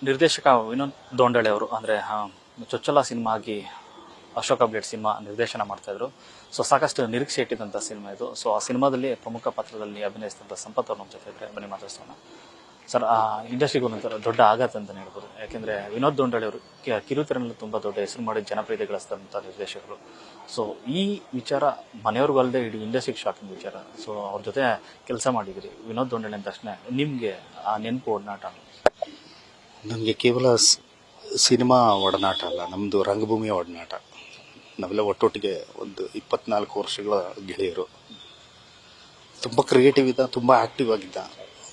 ನಿರ್ದೇಶಕ ವಿನೋದ್ ದೊಂಡಳೆ ಅವರು ಅಂದರೆ ಚೊಚ್ಚಲ ಸಿನಿಮಾ ಆಗಿ ಅಶೋಕ ಬ್ಲೇಡ್ ಸಿನಿಮಾ ನಿರ್ದೇಶನ ಮಾಡ್ತಾಯಿದ್ರು. ಸೊ ಸಾಕಷ್ಟು ನಿರೀಕ್ಷೆ ಇಟ್ಟಿದ್ದಂಥ ಸಿನಿಮಾ ಇದು. ಸೊ ಆ ಸಿನಿಮಾದಲ್ಲಿ ಪ್ರಮುಖ ಪಾತ್ರದಲ್ಲಿ ಅಭಿನಯಿಸಿದಂಥ ಸಂಪತ್ ಅವ್ರ ನಮ್ಮ ಜೊತೆ ಇದ್ದರೆ ಬನ್ನಿ ಮಾತಾಡ್ಸೋಣ. ಸರ್, ಆ ಇಂಡಸ್ಟ್ರಿಗೆ ಒಂದೊಂಥರ ದೊಡ್ಡ ಆಘಾತ ಅಂತಲೇ ಹೇಳ್ಬೋದು. ಯಾಕೆಂದರೆ ವಿನೋದ್ ದೊಂಡಳೆ ಅವರು ಕಿರುತೆರೆನಲ್ಲಿ ತುಂಬ ದೊಡ್ಡ ಹೆಸರು ಮಾಡಿ ಜನಪ್ರಿಯತೆ ಗಳಿಸಿದಂಥ ನಿರ್ದೇಶಕರು. ಸೊ ಈ ವಿಚಾರ ಮನೆಯವ್ರಿಗೂ ಅಲ್ಲದೆ ಇಡೀ ಇಂಡಸ್ಟ್ರಿಗೆ ಶಾಕಿಂಗ್ ವಿಚಾರ. ಸೊ ಅವ್ರ ಜೊತೆ ಕೆಲಸ ಮಾಡಿದಿರಿ. ವಿನೋದ್ ದೊಂಡಳೆ ಅಂದ ತಕ್ಷಣ ನಿಮಗೆ ಆ ನೆನಪು ಒಡನಾಟ? ನನಗೆ ಕೇವಲ ಸಿನಿಮಾ ಒಡನಾಟ ಅಲ್ಲ, ನಮ್ಮದು ರಂಗಭೂಮಿಯ ಒಡನಾಟ. ನಾವೆಲ್ಲ ಒಟ್ಟೊಟ್ಟಿಗೆ ಒಂದು 24 ವರ್ಷಗಳ ಗೆಳೆಯರು. ತುಂಬ ಕ್ರಿಯೇಟಿವ್ ಇದ್ದ, ತುಂಬ ಆ್ಯಕ್ಟಿವ್ ಆಗಿದ್ದ.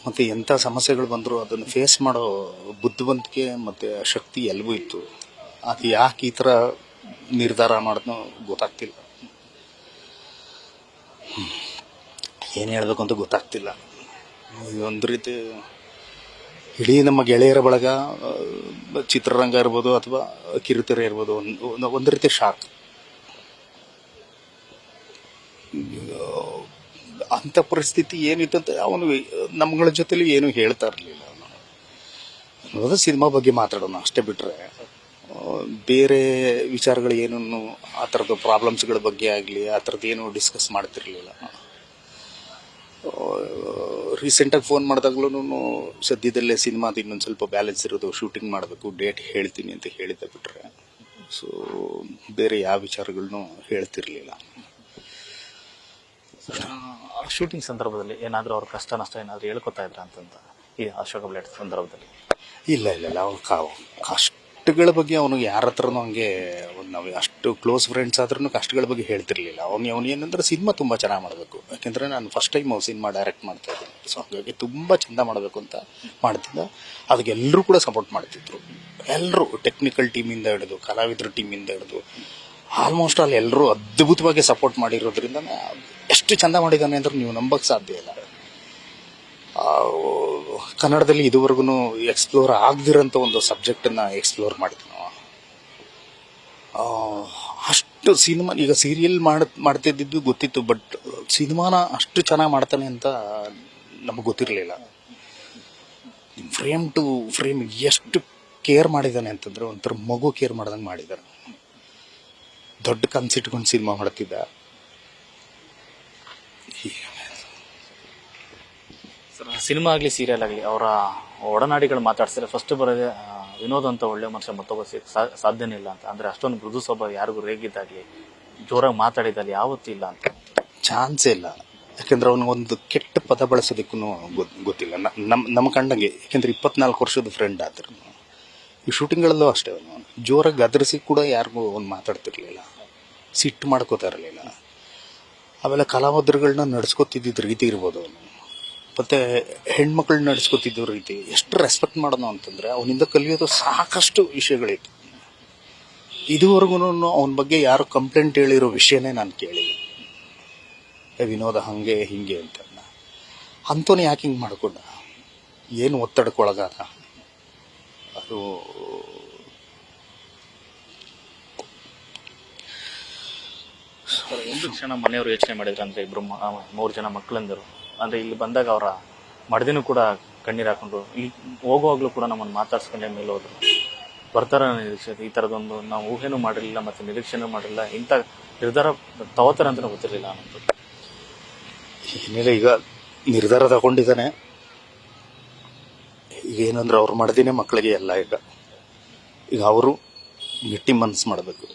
ಮತ್ತು ಎಂಥ ಸಮಸ್ಯೆಗಳು ಬಂದರೂ ಅದನ್ನು ಫೇಸ್ ಮಾಡೋ ಬುದ್ಧಿವಂತಿಕೆ ಮತ್ತು ಶಕ್ತಿ ಎಲ್ಲವೂ ಇತ್ತು. ಅದು ಯಾಕೆ ಈ ಥರ ನಿರ್ಧಾರ ಮಾಡೋದನ್ನೋ ಗೊತ್ತಾಗ್ತಿಲ್ಲ. ಏನು ಹೇಳಬೇಕು ಅಂತ ಗೊತ್ತಾಗ್ತಿಲ್ಲ. ಒಂದು ರೀತಿ ಇಡೀ ನಮ್ಮ ಗೆಳೆಯರ ಬಳಗ, ಚಿತ್ರರಂಗ ಇರ್ಬೋದು ಅಥವಾ ಕಿರುತೆರೆ ಇರ್ಬೋದು, ಒಂದು ರೀತಿ ಶಾಕ್. ಅಂಥ ಪರಿಸ್ಥಿತಿ ಏನಿತ್ತಂತ ಅವನು ನಮ್ಗಳ ಜೊತೆಲಿ ಏನೂ ಹೇಳ್ತಾ ಇರಲಿಲ್ಲ. ಅವನು ಸಿನಿಮಾ ಬಗ್ಗೆ ಮಾತಾಡೋಣ ಅಷ್ಟೇ ಬಿಟ್ಟರೆ ಬೇರೆ ವಿಚಾರಗಳು ಏನನ್ನು, ಆ ಥರದ ಪ್ರಾಬ್ಲಮ್ಸ್ಗಳ ಬಗ್ಗೆ ಆಗಲಿ ಆ ಥರದ್ದು ಏನೂ ಡಿಸ್ಕಸ್ ಮಾಡ್ತಿರ್ಲಿಲ್ಲ. ರೀಸೆಂಟಾಗಿ ಫೋನ್ ಮಾಡಿದಾಗ್ಲೂ ಸದ್ಯದಲ್ಲೇ ಸಿನಿಮಾದ ಇನ್ನೊಂದು ಸ್ವಲ್ಪ ಬ್ಯಾಲೆನ್ಸ್ ಇರೋದು, ಶೂಟಿಂಗ್ ಮಾಡಬೇಕು, ಡೇಟ್ ಹೇಳ್ತೀನಿ ಅಂತ ಹೇಳಿದ್ದೆ ಬಿಟ್ಟರೆ ಸೊ ಬೇರೆ ಯಾವ ವಿಚಾರಗಳನ್ನೂ ಹೇಳ್ತಿರ್ಲಿಲ್ಲ. ಶೂಟಿಂಗ್ ಸಂದರ್ಭದಲ್ಲಿ ಏನಾದರೂ ಅವ್ರ ಕಷ್ಟ ನಷ್ಟ ಏನಾದರೂ ಹೇಳ್ಕೊತಾ ಇದ್ರ ಅಂತಂತ ಈ ಅಶೋಕ ಬ್ಲೇಡ್ ಸಂದರ್ಭದಲ್ಲಿ? ಇಲ್ಲ ಅವ್ರ ಕಷ್ಟಗಳ ಬಗ್ಗೆ ಅವನು ಯಾರ ಹತ್ರನೂ ಹಂಗೆ, ನಾವು ಅಷ್ಟು ಕ್ಲೋಸ್ ಫ್ರೆಂಡ್ಸ್ ಆದ್ರೂ ಕಷ್ಟಗಳ ಬಗ್ಗೆ ಹೇಳ್ತಿರ್ಲಿಲ್ಲ. ಅವನು ಏನಂದ್ರೆ ಸಿನಿಮಾ ತುಂಬ ಚೆನ್ನಾಗಿ ಮಾಡಬೇಕು. ಯಾಕೆಂದರೆ ನಾನು ಫಸ್ಟ್ ಟೈಮ್ ಸಿನಿಮಾ ಡೈರೆಕ್ಟ್ ಮಾಡ್ತಾ ಇದ್ದೀನಿ. ಸೊ ಹಾಗಾಗಿ ತುಂಬ ಚೆಂದ ಮಾಡಬೇಕು ಅಂತ ಮಾಡ್ತಿದ್ದ. ಅದಕ್ಕೆ ಎಲ್ಲರೂ ಕೂಡ ಸಪೋರ್ಟ್ ಮಾಡ್ತಿದ್ರು. ಎಲ್ಲರೂ ಟೆಕ್ನಿಕಲ್ ಟೀಮಿಂದ ಹಿಡಿದು ಕಲಾವಿದ್ರ ಟೀಮಿಂದ ಹಿಡಿದು ಆಲ್ಮೋಸ್ಟ್ ಅಲ್ಲಿ ಎಲ್ಲರೂ ಅದ್ಭುತವಾಗಿ ಸಪೋರ್ಟ್ ಮಾಡಿರೋದ್ರಿಂದ ಎಷ್ಟು ಚೆಂದ ಮಾಡಿದ್ದಾನೆ ಅಂದ್ರೆ ನೀವು ನಂಬಕ್ಕೆ ಸಾಧ್ಯ ಇಲ್ಲ. ಕನ್ನಡದಲ್ಲಿ ಇದುವರೆಗೂ ಎಕ್ಸ್ಪ್ಲೋರ್ ಆಗದಿರೋಂಥ ಒಂದು ಸಬ್ಜೆಕ್ಟನ್ನು ಎಕ್ಸ್ಪ್ಲೋರ್ ಮಾಡಿದ್ವಿ ನಾವು. ಅಷ್ಟು ಸಿನಿಮಾ, ಈಗ ಸೀರಿಯಲ್ ಮಾಡ್ತಿದ್ದು ಗೊತ್ತಿತ್ತು, ಬಟ್ ಸಿನಿಮಾನ ಅಷ್ಟು ಚೆನ್ನಾಗಿ ಮಾಡ್ತಾನೆ ಅಂತ ನಮಗೆ ಗೊತ್ತಿರಲಿಲ್ಲ. ಫ್ರೇಮ್ ಟು ಫ್ರೇಮ್ ಎಷ್ಟು ಕೇರ್ ಮಾಡಿದ್ದಾನೆ ಅಂತಂದರೆ ಒಂಥರ ಮಗು ಕೇರ್ ಮಾಡ್ದಂಗೆ ಮಾಡಿದ್ದಾನೆ. ದೊಡ್ಡ ಕನ್ಸಿಟ್ಕೊಂಡು ಸಿನಿಮಾ ಮಾಡ್ತಿದ್ದ. ಸರ್, ಸಿನಿಮಾ ಆಗಲಿ ಸೀರಿಯಲ್ ಆಗಲಿ ಅವರ ಒಡನಾಡಿಗಳು ಮಾತಾಡ್ಸಿದ್ರೆ ಫಸ್ಟ್ ಬರೋದೇ ವಿನೋದ್ ಅಂತ ಒಳ್ಳೆ ಮನುಷ್ಯ ಮತ್ತೊಬ್ಬ ಸಾಧ್ಯನೇ ಇಲ್ಲ ಅಂತ. ಅಂದರೆ ಅಷ್ಟೊಂದು ಮೃದು ಸ್ವಭಾವ, ಯಾರಿಗೂ ರೇಗಿದ್ದಾಗಲಿ ಜೋರಾಗಿ ಮಾತಾಡಿದಲ್ಲಿ ಯಾವತ್ತೂ ಇಲ್ಲ ಅಂತ. ಚಾನ್ಸೇ ಇಲ್ಲ. ಯಾಕೆಂದ್ರೆ ಅವನು ಒಂದು ಕೆಟ್ಟ ಪದ ಬಳಸೋದಕ್ಕೂ ಗೊತ್ತಿಲ್ಲ ನಮ್ಮ ಕಂಡಂಗೆ. ಯಾಕೆಂದರೆ 24 ವರ್ಷದ ಫ್ರೆಂಡ್ ಆದ್ರು. ಈ ಶೂಟಿಂಗ್ಗಳಲ್ಲೂ ಅಷ್ಟೇ ಅವನು ಜೋರಾಗಿ ಗದರಿಸಿ ಕೂಡ ಯಾರಿಗೂ ಅವ್ನು ಮಾತಾಡ್ತಿರ್ಲಿಲ್ಲ, ಸಿಟ್ಟು ಮಾಡ್ಕೋತಾ ಇರಲಿಲ್ಲ. ಆಮೇಲೆ ಕಲಾವಿದರುಗಳನ್ನ ನಡೆಸ್ಕೊತಿದ್ದ ರೀತಿ ಇರ್ಬೋದು ಅವನು, ಮತ್ತು ಹೆಣ್ಮಕ್ಳನ್ನ ನಡೆಸ್ಕೊತಿದ್ದ ರೀತಿ, ಎಷ್ಟು ರೆಸ್ಪೆಕ್ಟ್ ಮಾಡೋಣ ಅಂತಂದರೆ ಅವನಿಂದ ಕಲಿಯೋದು ಸಾಕಷ್ಟು ವಿಷಯಗಳಿತ್ತು. ಇದುವರೆಗೂ ಅವನ ಬಗ್ಗೆ ಯಾರು ಕಂಪ್ಲೇಂಟ್ ಹೇಳಿರೋ ವಿಷಯನೇ ನಾನು ಕೇಳಿಲ್ಲ. ವಿನೋದ ಹಾಗೆ ಹಿಂಗೆ ಅಂತ. ಅಂಥವನು ಯಾಕೆ ಹಿಂಗೆ ಮಾಡ್ಕೊಂಡ, ಏನು ಒತ್ತಡಕ್ಕೊಳಗಾದ? ಅದು ಒಂದು ಕ್ಷಣ ಮನೆಯವರು ಯೋಚನೆ ಮಾಡಿದ್ರು ಅಂದರೆ ಇಬ್ಬರು 3 ಜನ ಮಕ್ಕಳಂದರು ಅಂದರೆ ಇಲ್ಲಿ ಬಂದಾಗ ಅವರ ಮಡದಿನೂ ಕೂಡ ಕಣ್ಣೀರು ಹಾಕೊಂಡು ಇಲ್ಲಿ ಹೋಗುವಾಗಲೂ ಕೂಡ ನಮ್ಮನ್ನು ಮಾತಾಡ್ಸ್ಕೊಂಡೆ ಮೇಲೆ ಹೋದ್ರು. ಬರ್ತಾರ ನಿರೀಕ್ಷೆ, ಈ ಥರದೊಂದು ನಾವು ಊಹೆನೂ ಮಾಡಿರಲಿಲ್ಲ ಮತ್ತು ನಿರೀಕ್ಷೆನೂ ಮಾಡಿರಲಿಲ್ಲ, ಇಂಥ ನಿರ್ಧಾರ ತಗೋತಾರೆ ಅಂತಲೂ ಗೊತ್ತಿರಲಿಲ್ಲ ಅನ್ನೋದು. ಏನಿಲ್ಲ, ಈಗ ನಿರ್ಧಾರ ತಗೊಂಡಿದ್ದಾನೆ. ಈಗ ಏನಂದ್ರೆ ಅವ್ರು ಮಾಡ್ದೇನೆ ಮಕ್ಕಳಿಗೆ ಎಲ್ಲ. ಈಗ ಅವರು ಗಟ್ಟಿ ಮನಸ್ಸು ಮಾಡಬೇಕು.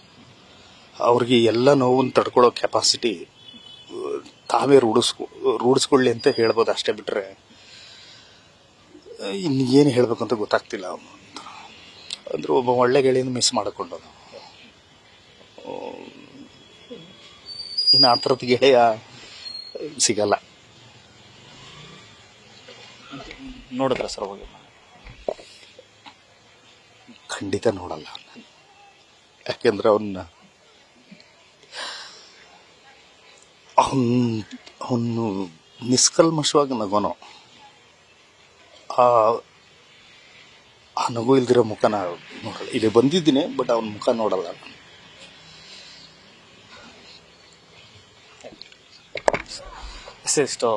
ಅವ್ರಿಗೆ ಎಲ್ಲ ನೋವನ್ನು ತಡ್ಕೊಳ್ಳೋ ಕೆಪಾಸಿಟಿ ತಾವೇ ರೂಢಿಸ್ಕೊಳ್ಳಿ ಅಂತ ಹೇಳ್ಬೋದು ಅಷ್ಟೇ ಬಿಟ್ಟರೆ ಇನ್ನು ಏನು ಹೇಳಬೇಕು ಅಂತ ಗೊತ್ತಾಗ್ತಿಲ್ಲ. ಅವನು ಅಂದ್ರೆ ಒಬ್ಬ ಒಳ್ಳೆ ಗೆಳೆಯನ್ನು ಮಿಸ್ ಮಾಡಿಕೊಂಡು, ಇನ್ನು ಆ ಥರದ ಗೆಳೆಯ ಸಿಗಲ್ಲ. ನೋಡಿದ್ರ ಸರ್ ಹೋಗಿ? ಖಂಡಿತ ನೋಡಲ್ಲ. ಯಾಕೆಂದ್ರೆ ಅವನು ನಿಷ್ಕಲ್ಮಶವಾಗಿ ನಗೋನೋ. ಆ ನಗು ಇಲ್ದಿರೋ ಮುಖನ ನೋಡಲ್ಲ. ಇಲ್ಲಿ ಬಂದಿದ್ದೀನಿ, ಬಟ್ ಅವನ ಮುಖ ನೋಡಲ್ಲ. ಇಷ್ಟು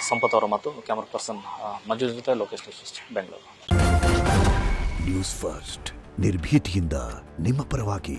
ಸಂಪತ್ ಅವರ ಮತ್ತು ಕ್ಯಾಮರಾ ಪರ್ಸನ್ ಮಂಜು ಜೊತೆ ಲೋಕೇಶ್, ಬೆಂಗಳೂರು. ನ್ಯೂಸ್ ಫಸ್ಟ್ ನಿರ್ಭೀತಿಯಿಂದ ನಿಮ್ಮ ಪರವಾಗಿ.